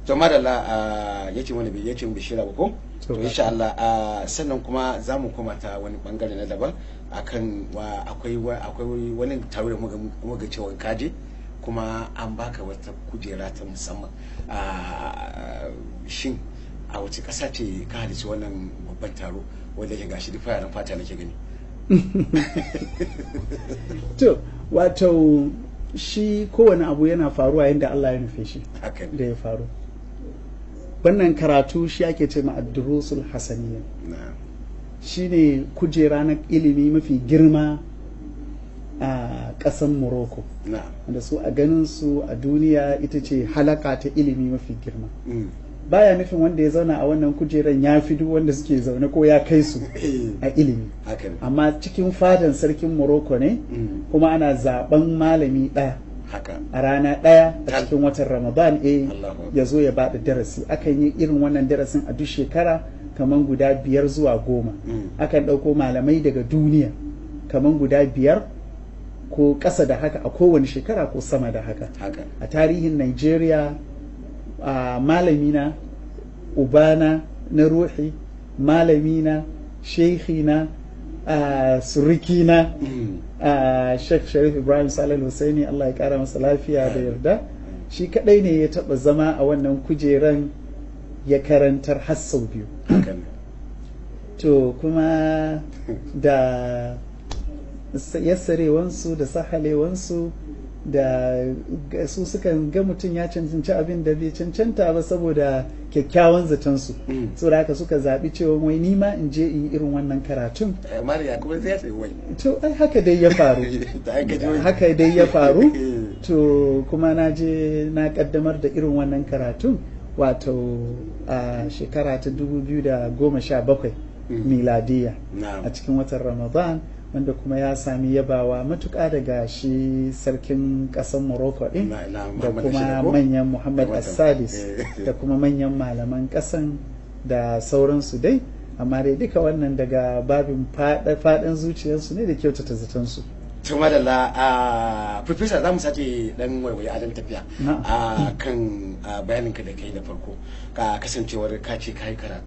to madalla yace wani bai yace mu bishira ba ko to insha Allah sannan kuma zamu koma ta wani bangare na daban akan akwai wani taro da muga cewa kaje kuma an baka wata kujera ta musamman shin a wace kasa ce ka halice wannan babban taro wanda ke gashi duk fararen fata nake gani to wato shi kowane abu yana faruwa yadda Allah ya nufe shi da ya faru. Wannan karatu shi ake ce ma ad-durusul hasaniyya, shi ne kujera na ilimi mafi girma a ƙasan Morocco, da su a ganin su a duniya ita ce halaka ta ilimi mafi girma. Baya nufin wanda ya zauna a wannan kujeran ya fi duk wanda suke zaune ko ya kai su a ilimi, amma cikin fadan sarkin Morocco ne, kuma ana zaben malami ɗaya a rana ɗaya a cikin watan Ramadan ya zo ya bada darasi. Akan yi irin wannan darasin a duk shekara kamar guda 5 zuwa 10. Akan ɗauko malamai daga duniya kamar guda 5 ko ƙasa da haka a kowane shekara ko sama da haka. A tarihin Nigeria malamina, ubana na ruhi, malamina, sheikhina, surikina, Sheikh Sharif Ibrahim Salih Hussaini, Allah ya kara masa lafiya da yarda, shi kadai ne ya taba zama a wannan kujeran ya karantar har sau 2. To kuma da yassarewansu da sahalewansu da su sukan ga mutum ya cancanci abin da bai cancanta ba saboda kyakkyawan zatonsu, saboda haka suka zaɓi cewa wai nima in je in yi irin wannan karatun. To ai haka dai ya faru haka dai ya faru. To kuma na je na kaddamar da irin wannan karatun wato a shekara ta 2017 miladiya a cikin watan Ramadan, wanda kuma ya sami yabawa matuƙa daga shi sarkin ƙasar Morocco ɗin da kuma manyan Muhammad As-Sadis da kuma manyan malaman ƙasan da sauransu dai, amma dai duka wannan daga babin faɗin zuciyarsu ne da kyautata zatonsu. to madalla professor za mu sace dan waiwaye a dan tafiya kan bayaninka da kai da farko ka kasancewar ka ce kai karatu